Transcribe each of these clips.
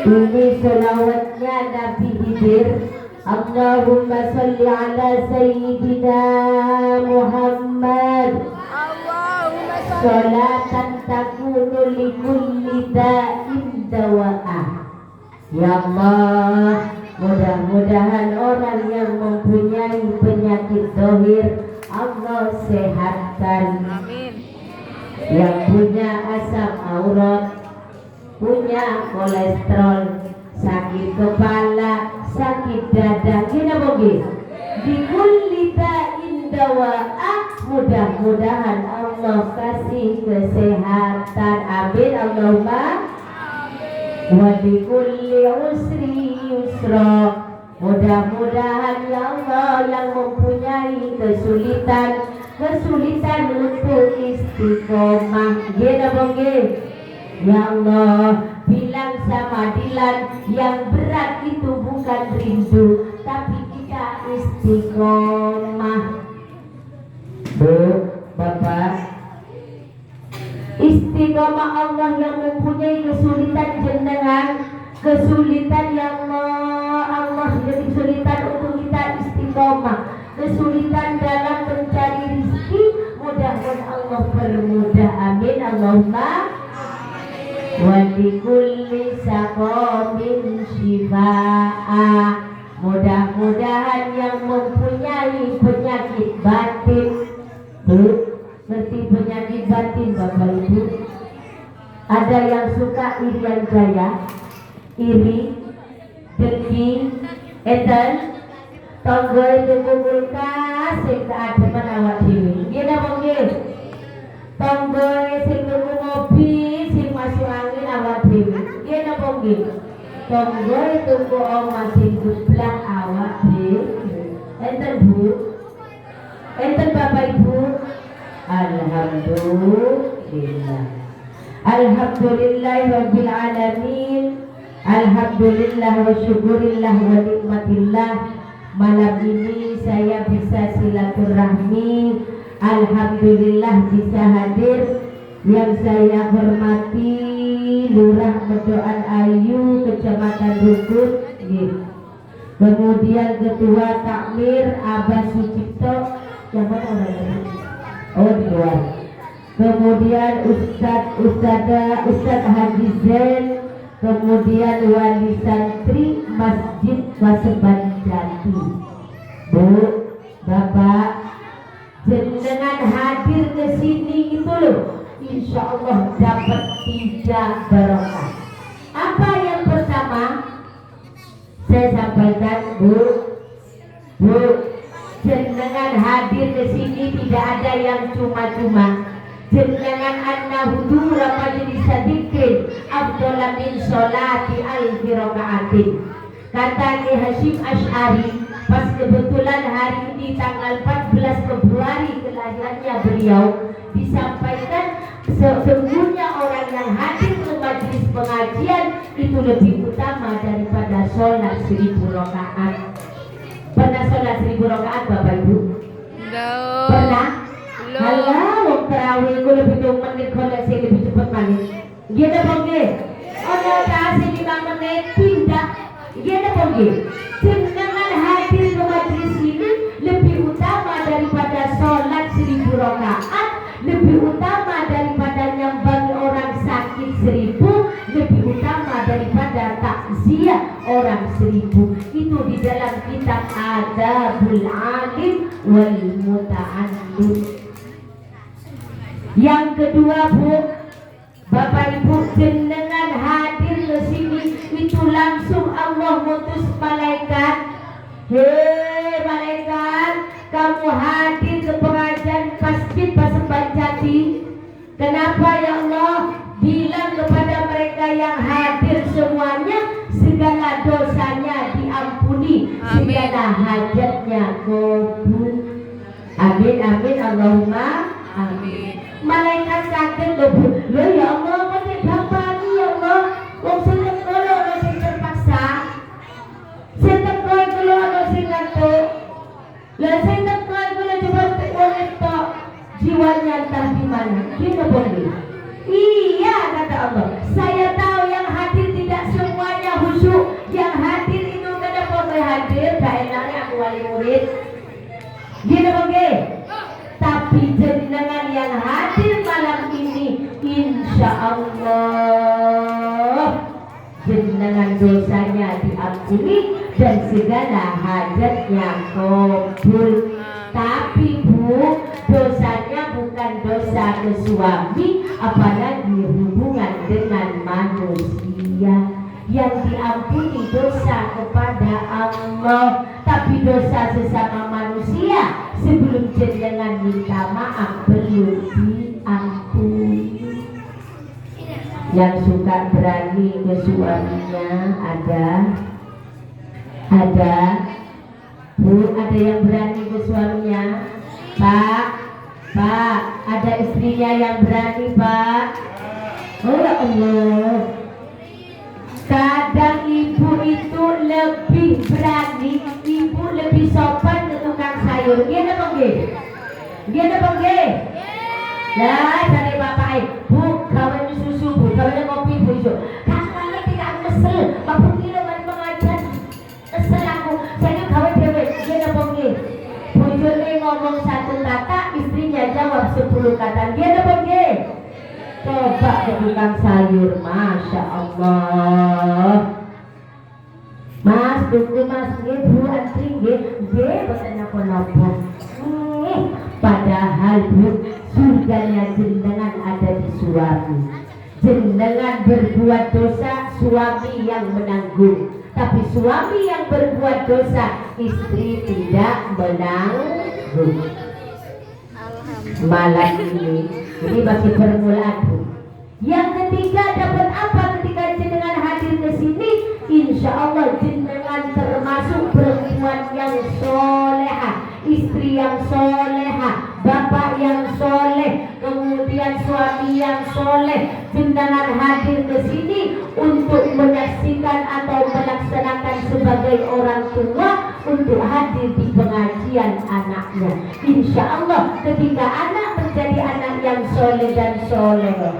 Ini selawatnya Nabi Khidir. Allahumma salli ala Sayyidina Muhammad salatan takunu likulli da'in dawa'ah. Ya Allah, mudah-mudahan orang yang mempunyai penyakit zahir Allah sehatkan. Yang punya asam aurat, punya kolesterol, sakit kepala, sakit dada, gini bogi. Di kulli da'in dawa'ah, mudah-mudahan Allah kasih kesehatan. Amin Allahumma. Wa di kulli usri yusra, mudah-mudahan ya Allah yang mempunyai kesulitan untuk istiqomah. Gini bogi. Ya Allah, bilang sama Dilan, yang berat itu bukan rindu, tapi kita istiqomah. Bu, Bapak, istiqomah Allah yang mempunyai kesulitan jenengan, kesulitan ya Allah jadi kesulitan untuk kita istiqomah, kesulitan dalam mencari rezeki, mudah-mudahan Allah permudah. Amin Allahumma. Wa li kulli saqamin shifaa, mudah-mudahan yang mempunyai penyakit batin. Ngerti penyakit batin Bapak Ibu? Ada yang suka irian gaya, iri, dengki, eten, tonggol tuku kulkas sing keademan awak dhewe. Nggih napa nggih? Tonggol sing tuku mobil sing masuk angin awak dhewe. Nggih napa nggih? Tonggol tuku omah sing geblak awak dhewe. Enten Bu? Enten Bapak Ibu? Alhamdulillah. Alhamdulillah rabbil alamin. Alhamdulillah wa syukurillah wa nikmatillah. Malam ini saya bisa silaturahmi. Alhamdulillah bisa hadir. Yang saya hormati Lurah Medoan Ayu, Kecamatan Rukun. Kemudian Ketua Takmir Abah Sucipto. Yang mana orang? Oh di luar. Kemudian Ustadz Haji Zain, kemudian wali santri Masjid Paseban Jati. Bu, Bapak, jenengan hadir ke sini itu loh, insya Allah dapat 3 barokah. Apa yang pertama saya sampaikan, Bu, jenengan hadir ke sini tidak ada yang cuma-cuma. Jenengan an-nahudu majlis sadiqin afdala min sholati alfi rakaatin. Kata Ki Hasyim Asy'ari, pas kebetulan hari ini tanggal 14 Februari kelahirannya beliau, disampaikan sesungguhnya orang yang hadir ke majlis pengajian itu lebih utama daripada sholat 1000 rakaat. Pernah sholat 1000 rakaat Bapak Ibu? Pernah? Halah, wong tarawih ku lebih 2 menit koleksi lebih cepat manis. Gini pongge. Ono kasih 5 menit pindah. Gini pongge. Jenengan hadir ke majlis ini lebih utama daripada sholat 1000 rakaat, lebih utama daripada nyambangi orang sakit 1000, lebih utama daripada takziah orang 1000. Itu di dalam kitab Adabul Alim wal Muta'allim. Yang kedua, Bu, Bapak Ibu, jenengan hadir ke sini itu langsung Allah mutus malaikat. Hei malaikat, kamu hadir ke pengajian Masjid Paseban Jati. Kenapa ya Allah? Bilang kepada mereka yang hadir semuanya, segala dosanya diampuni, segala hajatnya kabul. Amin amin Allahumma amin. Malaikat kaget loh, Bu. Loh ya Allah, kok bapak ini ya Allah, wong sing teko lho sing terpaksa. Sing teko iku lho ana sing ngantuk. Lah sing teko iku lho coba wong itu jiwanya entah di mana. Kita boleh. Iya kata Allah. Saya tahu yang hadir tidak semuanya wali murid? Gini bangke. Tapi jenengan yang hadir malam ini, insya Allah jenengan dosanya diampuni dan segala hajatnya kabul. Tapi Bu, dosanya bukan dosa ke suami, apalagi hubungan dengan manusia. Yang diampuni dosa kepada Allah, tapi dosa sesama manusia sebelum jenengan minta maaf belum diampuni. Yang suka berani ke suaminya ada Bu, ada yang berani ke suaminya? Pak, ada istrinya yang berani Pak? Oh ya Allah, kadang ibu itu lebih berani, ibu lebih sopan ke tukang sayur. Dia ada bangge? Lah, dari bapak Bu, kawan susu Bu, kawan kopi Bu itu. Kakaknya tidak kesel, bapak kira mari mengajar. Kesel aku, saya kawan dewe, dia ada bangge. Bu itu ngomong satu kata, istrinya jawab 10 kata. Dia ada bangge. Coba ke tukang sayur, Masya Allah. Mas, tunggu Mas, Bu antri, bahasanya konopo. Padahal Bu, surganya jenengan ada di suami. Jenengan berbuat dosa, suami yang menanggung. Tapi suami yang berbuat dosa, istri tidak menanggung. Malam ini masih permulaan Bu. Yang ketiga, dapat apa ketika jenengan hadir ke sini? Insya Allah jenengan termasuk perempuan yang soleha, istri yang soleha, bapak yang soleh, kemudian suami yang soleh. Jenengan hadir ke sini untuk menyaksikan atau melaksanakan sebagai orang tua, untuk hadir di pengajian anaknya. Insya Allah ketika anak menjadi anak yang soleh dan soleha,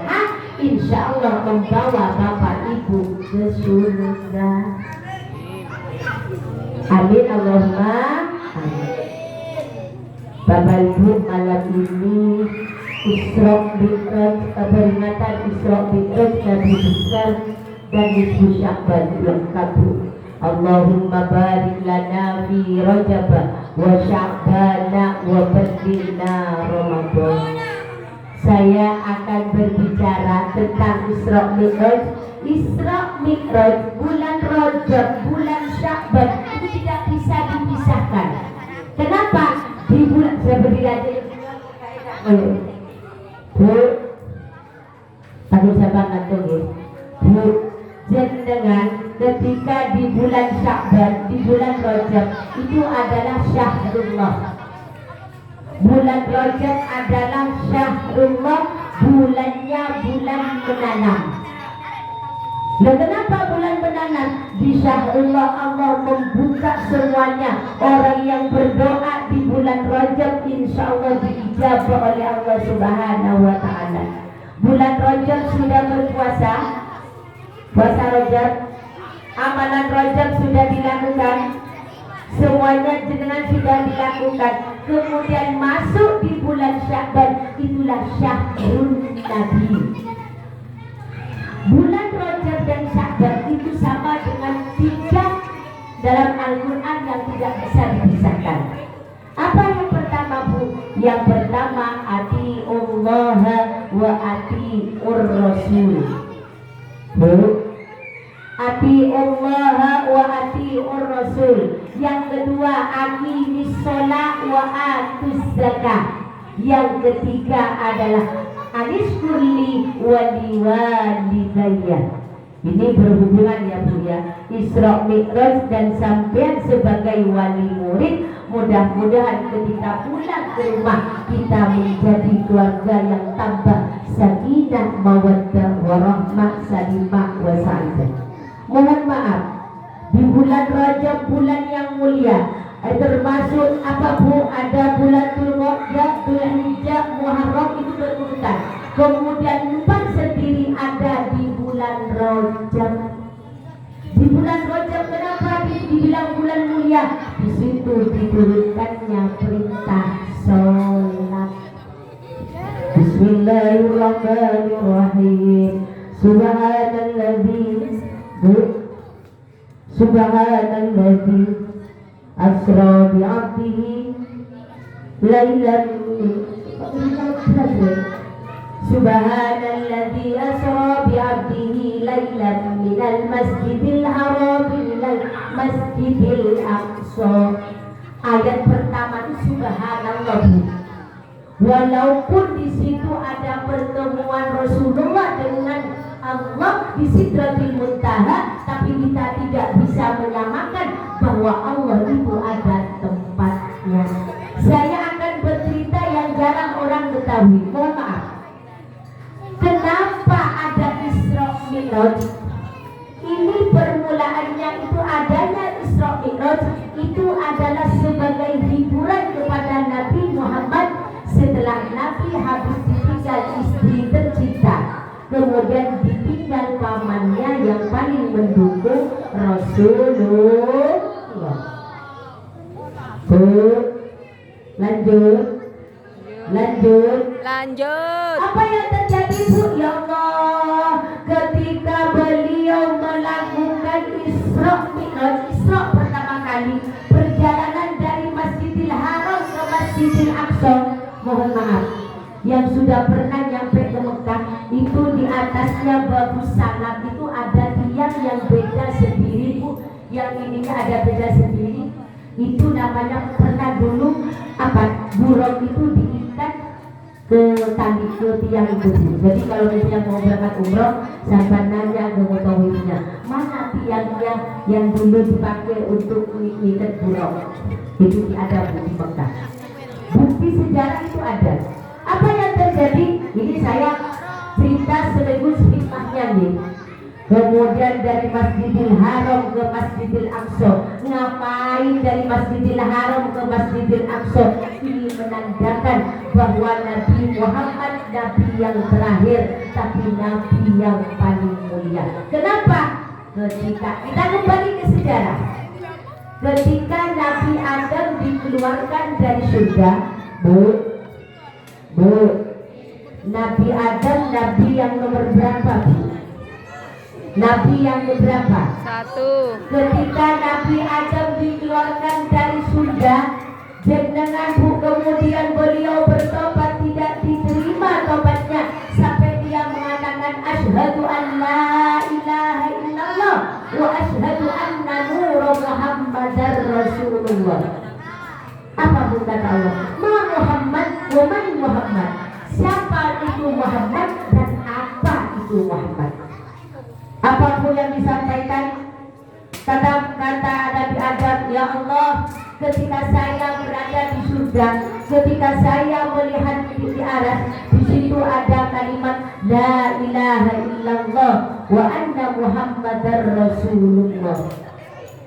insya Allah membawa bapak ibu ke surga. Amin Allahumma amin. Bapak ibu, malam ini Isra Mi'raj, peringatan Isra Mi'raj Nabi besar dan Ibu Syakban bulan kabul. Allahumma barik lana fi Rajab wa Sya'bana wa badilna Ramadan. Saya akan berbicara tentang Isra Mi'raj. Isra Mi'raj, bulan Rajab, bulan Sya'ban itu tidak bisa dipisahkan. Kenapa? Di bulan, saya berdiri aja. Bu, aku siapa ngantuk ya? Bu, jenengan ketika di bulan Sya'ban, di bulan Rajab itu adalah Syahrullah. Bulan Rajab adalah Syahrullah, bulannya bulan menanam. Nah, kenapa bulan menanam? Di Syahrullah Allah membuka semuanya. Orang yang berdoa di bulan Rajab insya Allah diijabah oleh Allah Subhanahu wa Ta'ala. Bulan Rajab sudah berpuasa, puasa Rajab, amalan Rajab sudah dilakukan, semuanya jenengan sudah dilakukan. Kemudian masuk di bulan Sya'ban, itulah Syahrul Nabi. Bulan Rajab dan Sya'ban itu sama dengan 3 dalam Al-Quran yang tidak bisa dipisahkan. Apa yang pertama Bu? Yang pertama ati'ullah wa ati'ur rasul. Bu, ati'ullah wa ati'ur rasul. Yang kedua aqimis shalah wa atuz zakah. Yang ketiga adalah anishkurli waliwalidayya. Ini berhubungan ya Bu ya, Isra Mi'raj dan sampean sebagai wali murid, mudah-mudahan ketika pulang ke rumah kita menjadi keluarga yang tambah sakinah, mawaddah, warahmah, salimah, wa sa'idah. Mohon maaf, di bulan Rajab, bulan yang mulia, termasuk apa Bu? Ada bulan Dzulqa'dah, Dzulhijjah, Muharram, itu berurutan. Kemudian 4 sendiri ada di bulan Rajab. Di bulan Rajab, kenapa di dibilang bulan mulia, di situ diturunkannya perintah sholat. Bismillahirrahmanirrahim. Subhanalladzi asra bi'abdihi lailan Subhanalladzi asra bi'abdihi lailan minal masjidil haram ilal masjidil aqsa. Ayat pertama itu subhanallah. Walaupun di situ ada pertemuan Rasulullah dengan Allah di Sidratil Muntaha, tapi kita tidak bisa menyamakan bahwa Allah itu ada tempatnya. Saya akan bercerita yang jarang orang ketahui. Mohon maaf. Kenapa ada Isra Mi'raj? Ini permulaannya itu adanya Isra Mi'raj itu adalah sebagai hiburan kepada Nabi Muhammad setelah Nabi habis ditinggal istri tercinta, kemudian ditinggal pamannya yang paling mendukung Rasulullah. Lanjut. Apa yang terjadi Bu? Ya Allah, ketika beliau melakukan Isra Mi'raj, Isra pertama kali perjalanan dari Masjidil Haram ke Masjidil Aqsa. Mohon maaf, yang sudah pernah nyampe ke Mekah itu di atasnya babu sanad itu ada tiang yang beda sendiri Bu, yang ininya ada beda sendiri. Itu namanya pernah dulu burung itu diikat ke tali ke tiang itu. Jadi kalau misalnya mau berangkat umroh, sampai nanya ke mutawifnya, mana tiangnya yang dulu dipakai untuk mengikat burung. Itu ada di Mekah. Bukti sejarah itu ada. Apa yang terjadi? Ini saya cerita sekaligus hikmahnya nih. Kemudian dari Masjidil Haram ke Masjidil Aqsa. Ngapain dari Masjidil Haram ke Masjidil Aqsa? Ini menandakan bahwa Nabi Muhammad Nabi yang terakhir, tapi Nabi yang paling mulia. Kenapa? Ketika kita kembali ke sejarah, ketika Nabi Adam dikeluarkan dari surga, Bu, Nabi Adam Nabi yang nomor berapa, Bu? Nabi yang keberapa? 1. Ketika Nabi Adam dikeluarkan dari surga, jenengan Bu, kemudian beliau bertobat, tidak diterima tobatnya sampai dia mengatakan asyhadu an la ilaha illallah wa asyhadu anna nura Muhammadar Rasulullah. Apa Bu kata Allah? Ma Muhammad wa man Muhammad. Siapa itu Muhammad dan apa itu Muhammad? Apapun yang disampaikan, kata Nabi Adam, ya Allah, ketika saya berada di surga, ketika saya melihat di aras, di situ ada kalimat la ilaha illallah wa anna Muhammadar Rasulullah.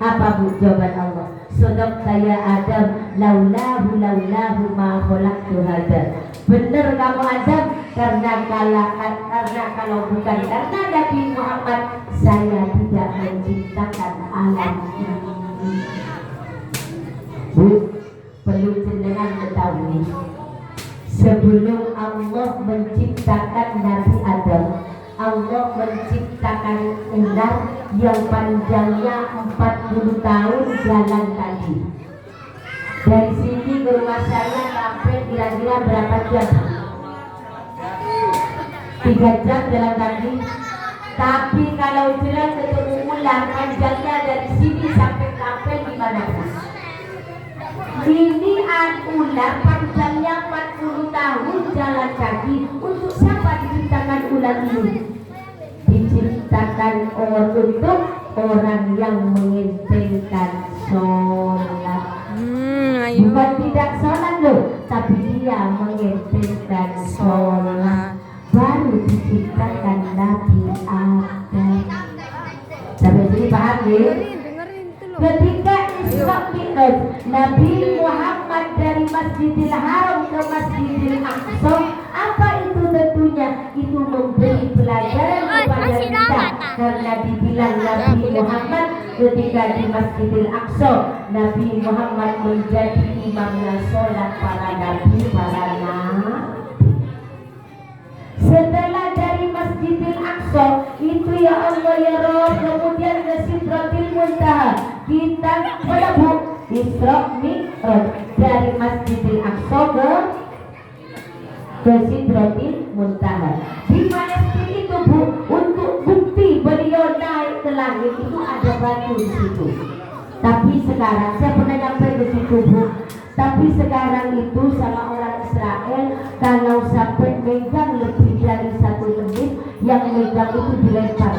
Apa Bu jawaban Allah? Sadaqta ya Adam, laulahu ma khalaqtu hadza. Benar kamu Adam, karena kalau bukan karena Nabi Muhammad, saya tidak menciptakan alam ini. Bu, perlu jenengan ketahui, sebelum Allah menciptakan Nabi Adam, Allah menciptakan ular yang panjangnya 40 tahun jalan kaki. Dari sini ke rumah saya sampai kira-kira berapa jam? 3 jam jalan kaki. Tapi kalau jalan ketemu ular panjangnya dari sini sampai di mana? Ini ular panjangnya 40 tahun jalan kaki. Untuk siapa diciptakan ular ini? Diciptakan untuk orang yang menginginkan sholat. Bukan tidak sholat loh, tapi dia menginginkan sholat. Baru diciptakan Nabi Adam. Sampai sini paham ya? Ketika Isra Mi'raj, Nabi Muhammad dari Masjidil Haram ke Masjidil Aqsa, apa itu tentunya itu memberi pelajaran kepada kita, karena dibilang Nabi Muhammad ketika di Masjidil Aqsa, Nabi Muhammad menjadi imamnya sholat para nabi, para nabi. Setelah dari Masjidil Aqsa itu ya Allah ya Rabb, kemudian ke Sidratil Muntaha, kita menyebut Isra Mi'raj dari Masjidil Aqsa ke Sidratil Muntaha. Di Palestina itu Bu, untuk bukti beliau naik ke langit itu ada batu di situ. Tapi sekarang saya pernah sampai ke situ Bu. Tapi sekarang itu sama orang Israel kalau sampai megang lebih dari 1 menit, yang megang itu dilempar.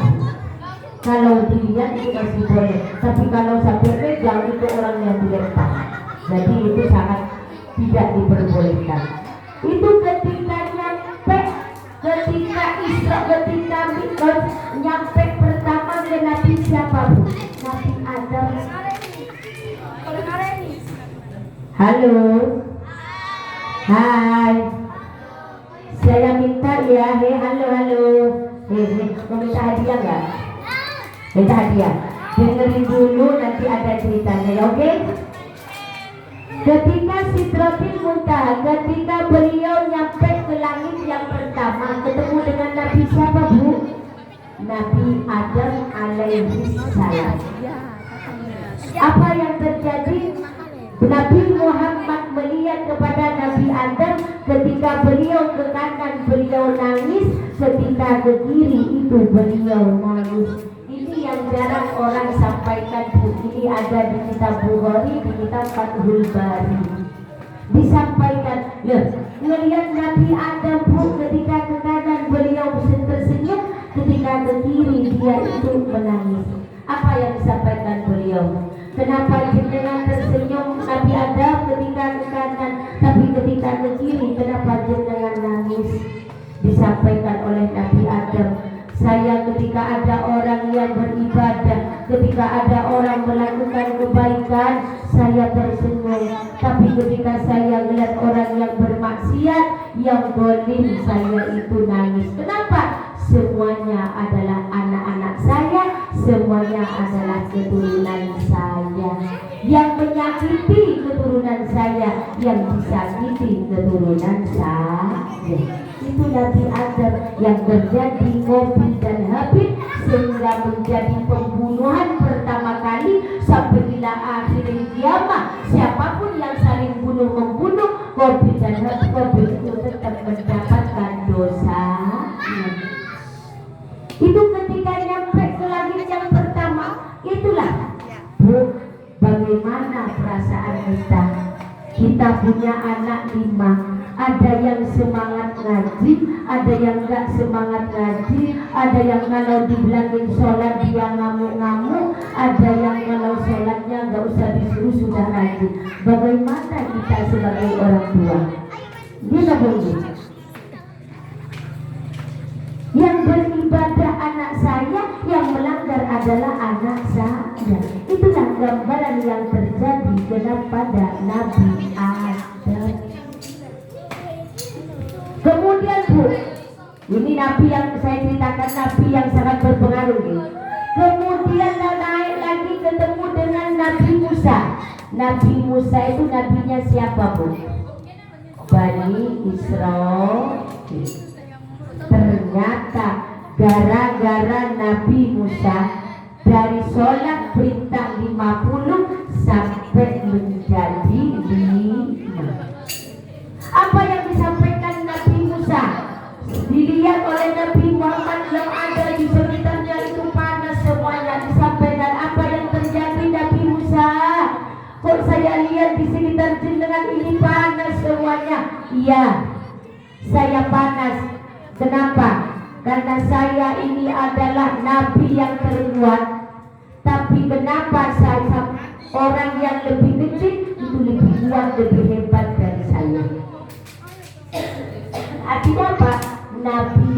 Kalau dilihat itu masih boleh, tapi kalau sampai megang itu orang yang dilempar. Jadi itu sangat tidak diperbolehkan. Itu ketika nyampe, ketika Isra, ketika Mi'raj, nyampe pertama ke Nabi siapa Bu? Nabi Adam. Halo. Hai. Saya minta ya, halo. Mau minta hadiah nggak? Minta hadiah. Dengerin dulu, nanti ada ceritanya ya, oke? Ketika Sidratil Muntaha, ketika beliau nyampe ke langit yang pertama, ketemu dengan Nabi siapa Bu? Nabi Adam alaihi salam. Apa yang terjadi? Nabi Muhammad melihat kepada Nabi Adam, ketika beliau ke kanan beliau nangis, ketika ke kiri itu beliau nangis. Ini yang jarang orang sampaikan Bu. Ini ada di kitab Bukhari, di kitab Fathul Bari. Disampaikan, melihat Nabi Adam Bu, ketika ke kanan beliau tersenyum, ketika ke kiri dia itu menangis. Apa yang disampaikan beliau? Kenapa jenengan tersenyum Nabi Adam ketika ke kanan, tapi ketika ke kiri kenapa jenengan nangis? Disampaikan oleh Nabi Adam, saya ketika ada orang yang beribadah, ketika ada orang melakukan kebaikan, saya tersenyum. Tapi ketika saya melihat orang yang bermaksiat, yang zalim, saya itu nangis. Kenapa? Semuanya adalah anak-anak saya, semuanya adalah keturunan saya. Yang menyakiti keturunan saya, yang disakiti keturunan saya. Itu Nabi Adam yang terjadi Qabil dan Habil, sehingga menjadi pembunuhan pertama kali sampai bila akhir kiamat. Siapapun yang saling bunuh-membunuh, Qabil dan Habil itu tetap mendapatkan dosa. Itu ketika nyampe ke langit yang pertama. Itulah Bu, bagaimana perasaan kita. Kita punya anak 5. Ada yang semangat ngaji, ada yang enggak semangat ngaji, ada yang kalau dibilangin sholat dia ngamuk-ngamuk, ada yang kalau sholatnya enggak usah disuruh sudah ngaji. Bagaimana kita sebagai orang tua? Dia boleh. Yang beribadah anak saya, yang melanggar adalah anak saya. Itulah gambaran yang terjadi kepada Nabi Adam. Kemudian Bu, ini Nabi yang saya ceritakan, Nabi yang sangat berpengaruh ini. Kemudian naik lagi ketemu dengan Nabi Musa. Nabi Musa itu nabinya siapa Bu? Bani Israil. Ternyata gara-gara Nabi Musa dari sholat perintah 50 sampai menjadi 5. Apa yang disampaikan Nabi Musa dilihat oleh Nabi Muhammad yang ada di sekitarnya itu panas semuanya. Disampaikan apa yang terjadi Nabi Musa, kok saya lihat di sekitar jenengan ini panas semuanya. Iya, saya panas. Kenapa? Karena saya ini adalah Nabi yang terkuat. Tapi kenapa saya orang yang lebih kecil itu lebih kuat, lebih hebat dari saya? Artinya apa? Nabi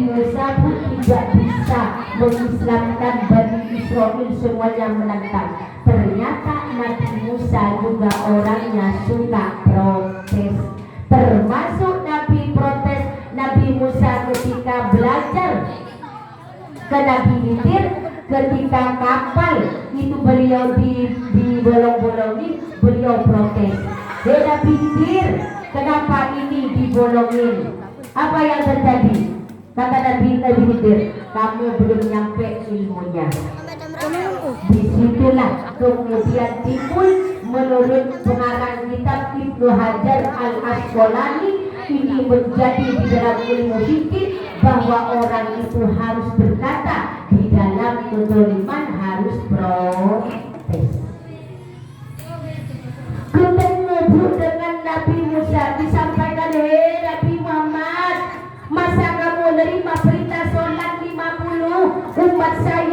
Musa pun tidak bisa mengislamkan Bani Israil, semuanya menentang. Ternyata Nabi Musa juga orangnya suka protes. Termasuk Nabi Musa ketika belajar ke Nabi Khidir, ketika kapal itu beliau dibolong-bolongin, beliau protes. Nabi Khidir, kenapa ini dibolongin? Apa yang terjadi? Kata Nabi Khidir, kamu belum nyampe ilmunya. Disitulah kemudian timbul menurut pengarang kitab Ibnu Hajar Al-Asqalani, ini menjadi di dalam ilmu fikih bahwa orang itu harus berkata, di dalam kezaliman harus protes. Ketemu dengan Nabi Musa, disampaikan, hei Nabi Muhammad, masa kamu menerima perintah sholat 50, umat saya